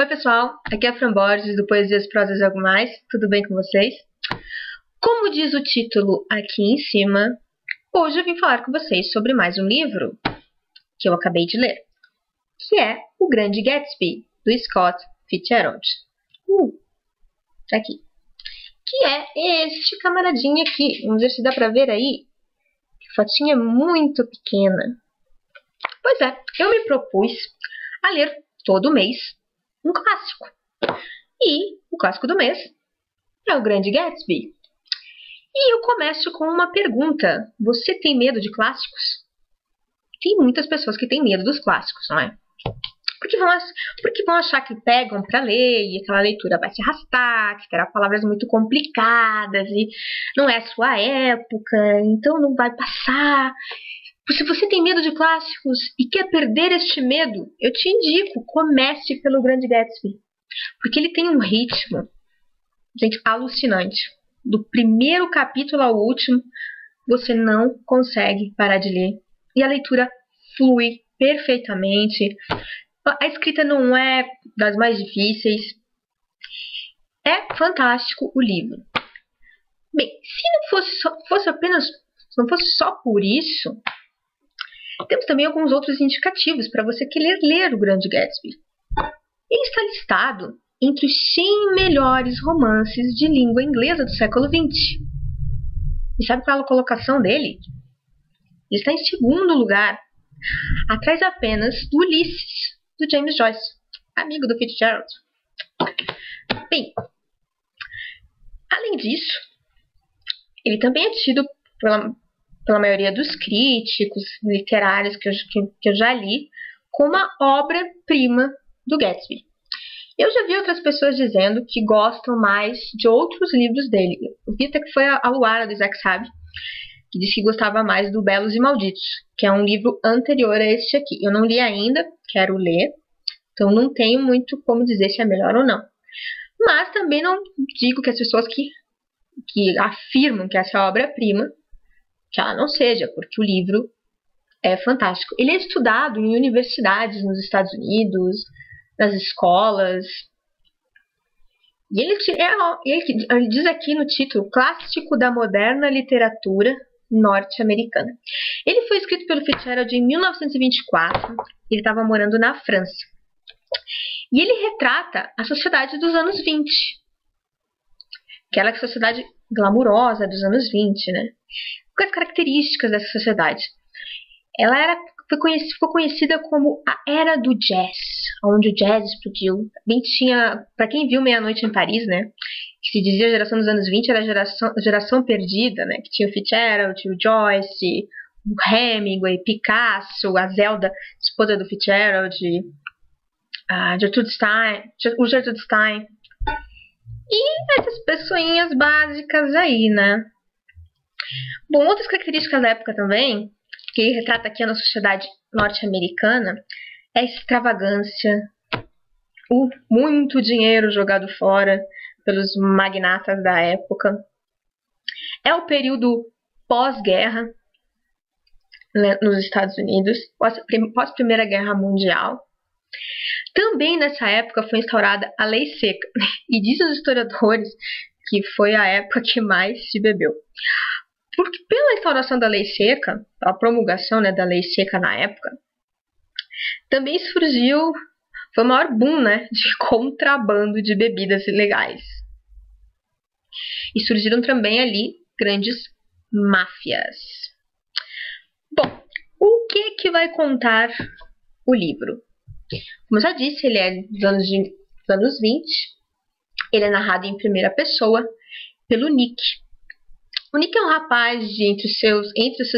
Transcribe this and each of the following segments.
Oi pessoal, aqui é a Fran Borges do Poesias, Prosas e Algo Mais, tudo bem com vocês? Como diz o título aqui em cima, hoje eu vim falar com vocês sobre mais um livro que eu acabei de ler, que é O Grande Gatsby, do Scott Fitzgerald. Tá aqui. Que é este camaradinho aqui, vamos ver se dá pra ver aí, que fotinha é muito pequena. Pois é, eu me propus a ler todo mês um clássico. E o clássico do mês é O Grande Gatsby. E eu começo com uma pergunta. Você tem medo de clássicos? Tem muitas pessoas que têm medo dos clássicos, não é? Porque vão achar que pegam para ler e aquela leitura vai se arrastar, que terá palavras muito complicadas e não é a sua época, então não vai passar. Se você tem medo de clássicos e quer perder este medo, eu te indico, comece pelo Grande Gatsby. Porque ele tem um ritmo, gente, alucinante. Do primeiro capítulo ao último, você não consegue parar de ler. E a leitura flui perfeitamente. A escrita não é das mais difíceis. É fantástico o livro. Bem, se não fosse só por isso, temos também alguns outros indicativos para você querer ler O Grande Gatsby. Ele está listado entre os 100 melhores romances de língua inglesa do século XX. E sabe qual é a colocação dele? Ele está em segundo lugar, atrás apenas do Ulisses, do James Joyce, amigo do Fitzgerald. Bem, além disso, ele também é tido pela maioria dos críticos literários que eu já li como a obra-prima do Gatsby. Eu já vi outras pessoas dizendo que gostam mais de outros livros dele. Eu vi até que foi a Luara, do Isaac Sabe, que disse que gostava mais do Belos e Malditos, que é um livro anterior a este aqui. Eu não li ainda, quero ler, então não tenho muito como dizer se é melhor ou não. Mas também não digo que as pessoas que afirmam que essa é a obra-prima, que ela não seja, porque o livro é fantástico. Ele é estudado em universidades nos Estados Unidos, nas escolas. E ele diz aqui no título, Clássico da Moderna Literatura Norte-Americana. Ele foi escrito pelo Fitzgerald em 1924. Ele estava morando na França. E ele retrata a sociedade dos anos 20. Aquela sociedade glamurosa dos anos 20, né? Quais as características dessa sociedade? Ela ficou conhecida como a Era do Jazz, onde o jazz explodiu. Para quem viu Meia-Noite em Paris, né, que se dizia a geração dos anos 20 era a geração perdida, né, que tinha o Fitzgerald, tinha o Joyce, o Hemingway, Picasso, a Zelda, esposa do Fitzgerald, o Gertrude Stein, e essas pessoinhas básicas aí, né. Bom, outras características da época também, que ele retrata aqui na sociedade norte-americana, é a extravagância, o muito dinheiro jogado fora pelos magnatas da época. É o período pós-guerra, né, nos Estados Unidos, pós-Primeira Guerra Mundial. Também nessa época foi instaurada a Lei Seca, e dizem os historiadores que foi a época que mais se bebeu. Porque pela instauração da Lei Seca, a promulgação, né, da Lei Seca na época, também surgiu, foi o maior boom, né, de contrabando de bebidas ilegais. E surgiram também ali grandes máfias. Bom, o que vai contar o livro? Como eu já disse, ele é dos anos 20, ele é narrado em primeira pessoa pelo Nick. O Nick é um rapaz de entre os seus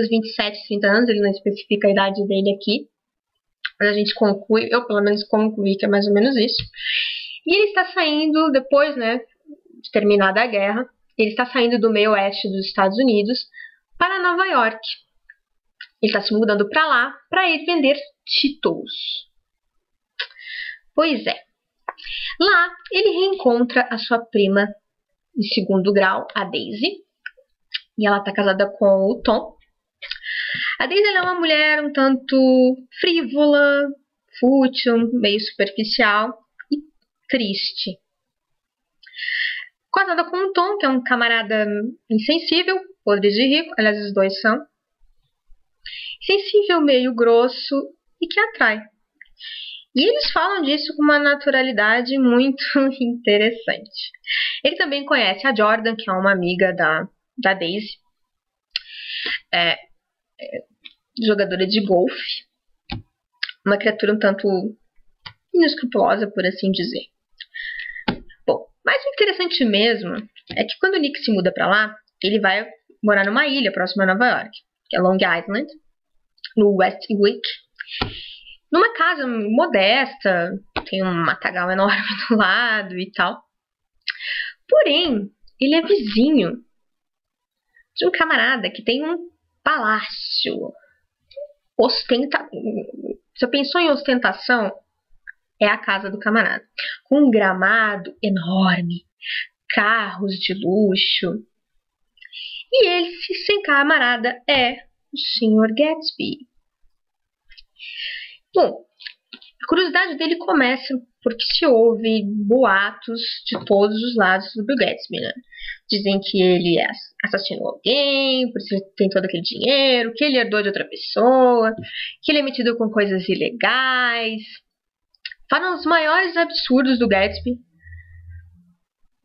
27 e 30 anos, ele não especifica a idade dele aqui, mas a gente conclui, eu pelo menos concluí que é mais ou menos isso. E ele está saindo, depois, né, de terminada a guerra, ele está saindo do meio oeste dos Estados Unidos para Nova York. Ele está se mudando para lá para ir vender títulos. Pois é. Lá ele reencontra a sua prima de segundo grau, a Daisy. E ela está casada com o Tom. A Daisy é uma mulher um tanto frívola, fútil, meio superficial. E triste. Casada com o Tom, que é um camarada insensível, podre de rico, aliás, os dois são. Sensível, meio grosso e que atrai. E eles falam disso com uma naturalidade muito interessante. Ele também conhece a Jordan, que é uma amiga da Daisy, jogadora de golfe, uma criatura um tanto inescrupulosa, por assim dizer. Bom, mas o interessante mesmo é que quando o Nick se muda pra lá, ele vai morar numa ilha próxima a Nova York, que é Long Island, no Westwick, numa casa modesta, tem um matagal enorme do lado e tal. Porém, ele é vizinho de um camarada que tem um palácio. Você pensou em ostentação? É a casa do camarada. Com um gramado enorme, carros de luxo. E esse camarada é o Sr. Gatsby. Bom, a curiosidade dele começa porque se ouve boatos de todos os lados sobre o Gatsby, né? Dizem que ele assassinou alguém, por isso ele tem todo aquele dinheiro, que ele herdou de outra pessoa, que ele é metido com coisas ilegais. Falam os maiores absurdos do Gatsby,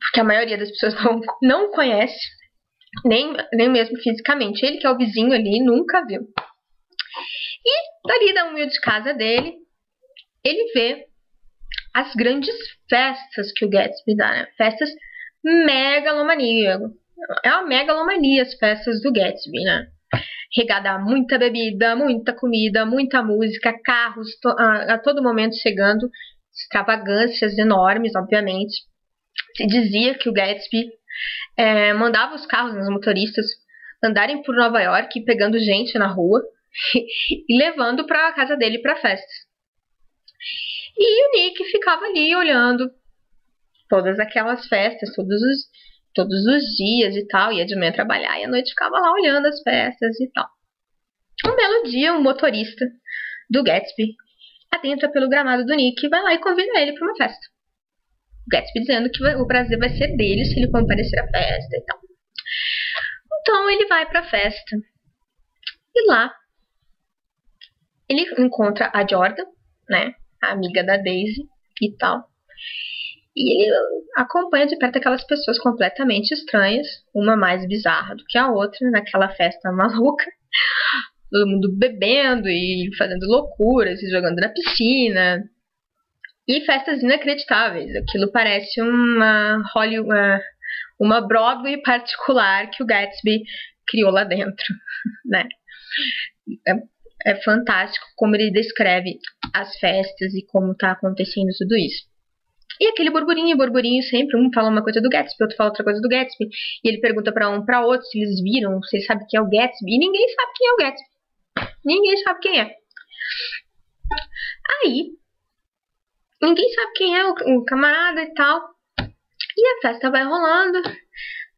porque a maioria das pessoas não conhece, nem mesmo fisicamente. Ele que é o vizinho ali, nunca viu. E dali da humilde casa dele, ele vê as grandes festas que o Gatsby dá, né? Festas megalomania. É uma megalomania as festas do Gatsby, né? Regada a muita bebida, muita comida, muita música, carros a todo momento chegando, extravagâncias enormes, obviamente. Se dizia que o Gatsby mandava os carros, os motoristas, andarem por Nova York, pegando gente na rua e levando para a casa dele para festas. E o Nick ficava ali olhando todas aquelas festas, todos os dias e tal, ia de manhã trabalhar e à noite ficava lá olhando as festas e tal. Um belo dia, um motorista do Gatsby adentra pelo gramado do Nick e vai lá e convida ele para uma festa. O Gatsby dizendo que o prazer vai ser dele se ele comparecer à festa e tal. Então ele vai para a festa e lá ele encontra a Jordan, né, a amiga da Daisy e tal. E ele acompanha de perto aquelas pessoas completamente estranhas, uma mais bizarra do que a outra, naquela festa maluca. Todo mundo bebendo e fazendo loucuras, se jogando na piscina. E festas inacreditáveis. Aquilo parece uma Broadway particular que o Gatsby criou lá dentro, né? É fantástico como ele descreve as festas e como tá acontecendo tudo isso. E aquele burburinho sempre, um fala uma coisa do Gatsby, outro fala outra coisa do Gatsby, e ele pergunta pra um pra outro se eles viram, se eles sabem quem é o Gatsby, e ninguém sabe quem é o Gatsby. Ninguém sabe quem é. Aí, ninguém sabe quem é o camarada e tal, e a festa vai rolando,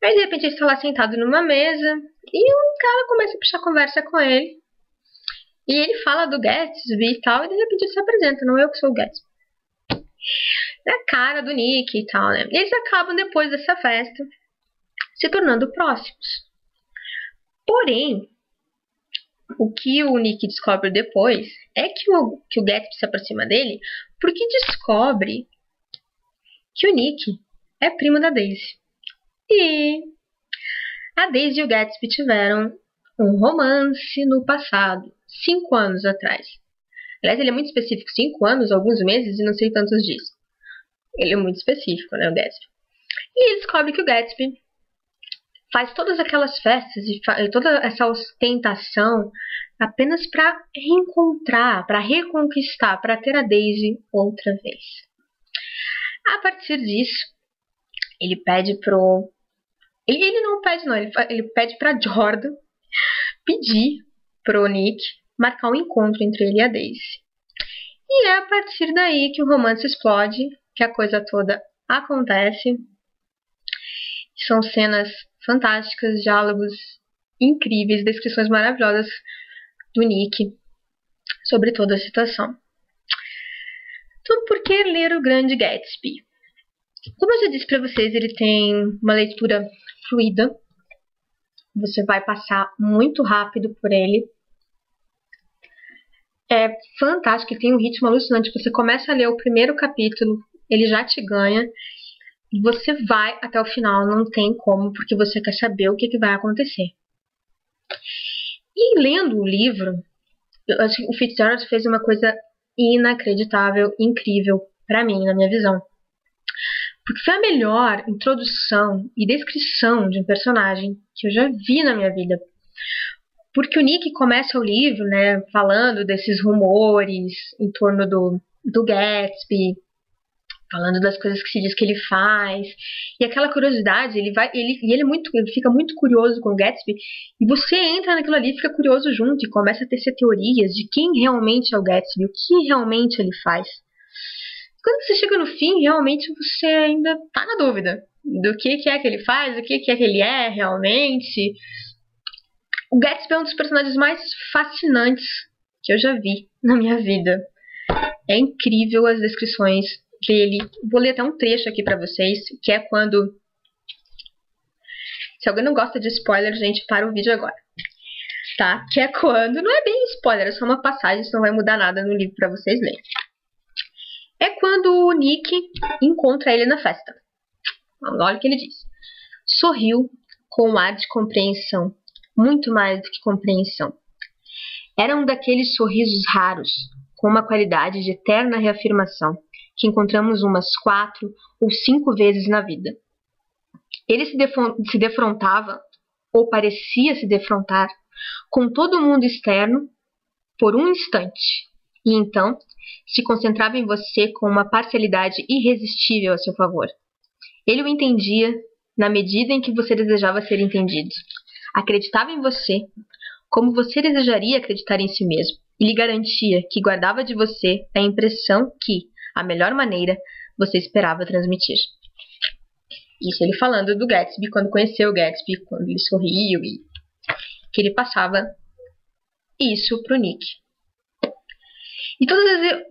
aí de repente ele está lá sentado numa mesa, e um cara começa a puxar conversa com ele, e ele fala do Gatsby e tal, e de repente ele se apresenta, não eu que sou o Gatsby. Na cara do Nick e tal, né? Eles acabam depois dessa festa se tornando próximos. Porém, o que o Nick descobre depois é que o Gatsby se aproxima dele porque descobre que o Nick é primo da Daisy. E a Daisy e o Gatsby tiveram um romance no passado, 5 anos atrás. Aliás, ele é muito específico, 5 anos, alguns meses e não sei tantos dias. Ele é muito específico, né, o Gatsby. E ele descobre que o Gatsby faz todas aquelas festas e toda essa ostentação apenas para reencontrar, para reconquistar, para ter a Daisy outra vez. A partir disso, ele pede pro... Ele não pede, não. Ele pede pra Jordan pedir pro Nick marcar um encontro entre ele e a Daisy. E é a partir daí que o romance explode, que a coisa toda acontece. São cenas fantásticas, diálogos incríveis, descrições maravilhosas do Nick sobre toda a situação. Tudo por que ler o Grande Gatsby? Como eu já disse para vocês, ele tem uma leitura fluida. Você vai passar muito rápido por ele. É fantástico, ele tem um ritmo alucinante. Você começa a ler o primeiro capítulo, ele já te ganha. E você vai até o final, não tem como, porque você quer saber o que vai acontecer. E lendo o livro, eu acho que o Fitzgerald fez uma coisa inacreditável, incrível, para mim, na minha visão. Porque foi a melhor introdução e descrição de um personagem que eu já vi na minha vida. Porque o Nick começa o livro, né, falando desses rumores em torno do Gatsby, falando das coisas que se diz que ele faz, e aquela curiosidade, ele fica muito curioso com o Gatsby, e você entra naquilo ali, fica curioso junto, e começa a tecer teorias de quem realmente é o Gatsby, o que realmente ele faz. Quando você chega no fim, realmente você ainda tá na dúvida do que é que ele faz, o que é que ele é realmente. O Gatsby é um dos personagens mais fascinantes que eu já vi na minha vida. É incrível as descrições dele. Vou ler até um trecho aqui pra vocês, que é quando... Se alguém não gosta de spoiler, gente, para o vídeo agora. Tá? Que é quando... Não é bem spoiler, é só uma passagem, isso não vai mudar nada no livro pra vocês lerem. É quando o Nick encontra ele na festa. Olha o que ele diz. Sorriu com um ar de compreensão. Muito mais do que compreensão. Era um daqueles sorrisos raros, com uma qualidade de eterna reafirmação, que encontramos umas 4 ou 5 vezes na vida. Ele se defrontava, ou parecia se defrontar, com todo o mundo externo por um instante, e então se concentrava em você com uma parcialidade irresistível a seu favor. Ele o entendia na medida em que você desejava ser entendido. Acreditava em você como você desejaria acreditar em si mesmo, e lhe garantia que guardava de você a impressão que, a melhor maneira, você esperava transmitir. Isso ele falando do Gatsby, quando conheceu o Gatsby, quando ele sorriu, e que ele passava isso pro Nick. E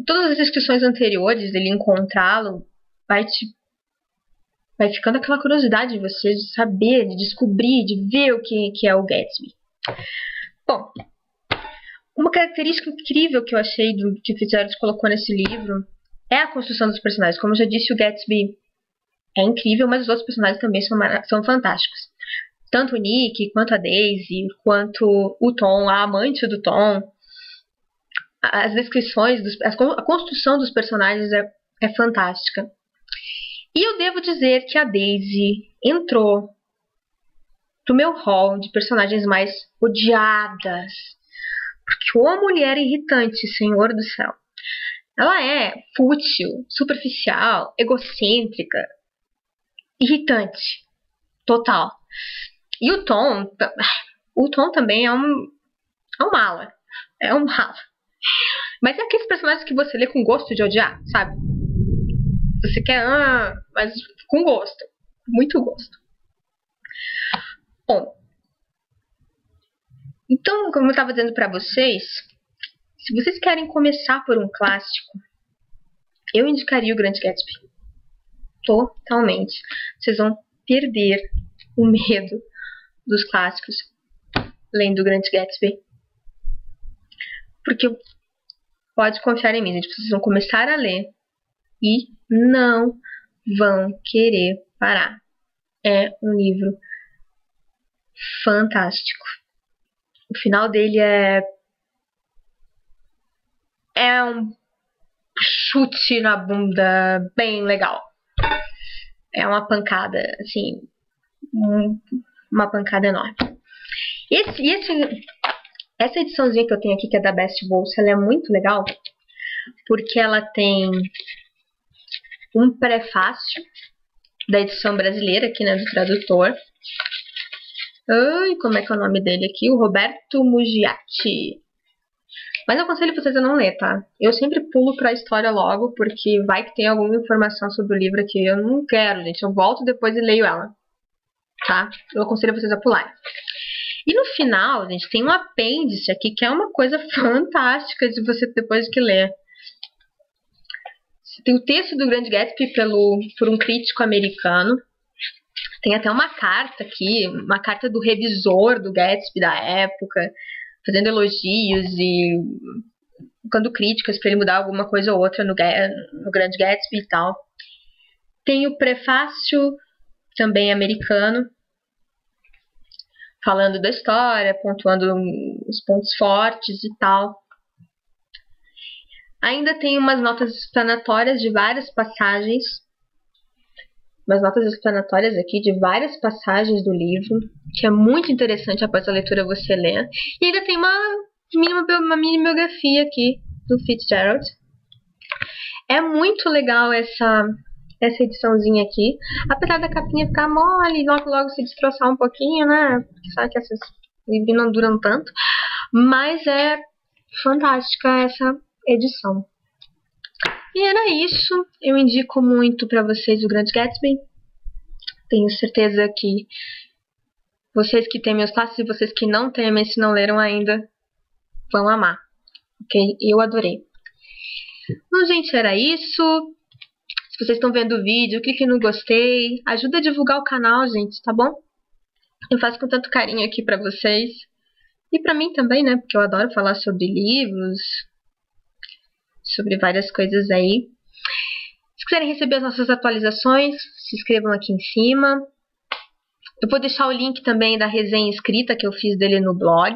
todas as descrições anteriores dele encontrá-lo, vai ficando aquela curiosidade de você de saber, de descobrir, de ver o que é o Gatsby. Bom, uma característica incrível que eu achei que Fitzgerald colocou nesse livro é a construção dos personagens. Como eu já disse, o Gatsby é incrível, mas os outros personagens também são fantásticos. Tanto o Nick, quanto a Daisy, quanto o Tom, a amante do Tom. As descrições, a construção dos personagens é fantástica. E eu devo dizer que a Daisy entrou pro meu hall de personagens mais odiadas. Porque uma mulher irritante, Senhor do céu. Ela é fútil, superficial, egocêntrica, irritante, total. E o Tom também é um mala. É um mala. Mas é aqueles personagens que você lê com gosto de odiar, sabe? Você quer, mas com gosto. Muito gosto. Bom, então, como eu estava dizendo para vocês, se vocês querem começar por um clássico, eu indicaria o Grande Gatsby. Totalmente. Vocês vão perder o medo dos clássicos lendo o Grande Gatsby. Porque pode confiar em mim, gente. Vocês vão começar a ler e não vão querer parar. É um livro fantástico. O final dele é um chute na bunda bem legal. É uma pancada, assim, uma pancada enorme. Essa ediçãozinha que eu tenho aqui, que é da Best Bolsa, ela é muito legal, porque ela tem um prefácio da edição brasileira aqui, né, do tradutor. Ai, como é que é o nome dele aqui? O Roberto Mugiati. Mas eu aconselho vocês a não ler, tá? Eu sempre pulo pra história logo, porque vai que tem alguma informação sobre o livro aqui. Eu não quero, gente. Eu volto depois e leio ela. Tá? Eu aconselho vocês a pularem. E no final, gente, tem um apêndice aqui que é uma coisa fantástica de você depois que ler. Tem o texto do Grande Gatsby por um crítico americano. Tem até uma carta aqui, uma carta do revisor do Gatsby da época, fazendo elogios e colocando críticas para ele mudar alguma coisa ou outra no Grande Gatsby e tal. Tem o prefácio também americano, falando da história, pontuando os pontos fortes e tal. Ainda tem umas notas explanatórias de várias passagens. Umas notas explanatórias aqui de várias passagens do livro, que é muito interessante após a leitura você ler. E ainda tem uma mini biografia aqui do Fitzgerald. É muito legal essa ediçãozinha aqui. Apesar da capinha ficar mole e logo se destroçar um pouquinho, né? Porque sabe que essas livros não duram tanto. Mas é fantástica essa edição. E era isso. Eu indico muito para vocês o Grande Gatsby. Tenho certeza que vocês que temem os clássicos e vocês que não temem, se não leram ainda, vão amar. Ok? Eu adorei. Bom, gente, era isso. Se vocês estão vendo o vídeo, clique no gostei. Ajuda a divulgar o canal, gente, tá bom? Eu faço com tanto carinho aqui pra vocês. E pra mim também, né? Porque eu adoro falar sobre livros, sobre várias coisas aí. Se quiserem receber as nossas atualizações, se inscrevam aqui em cima. Eu vou deixar o link também da resenha escrita que eu fiz dele no blog,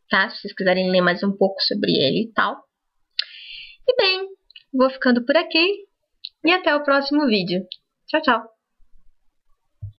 tá? Se vocês quiserem ler mais um pouco sobre ele e tal. E bem, vou ficando por aqui e até o próximo vídeo. Tchau, tchau!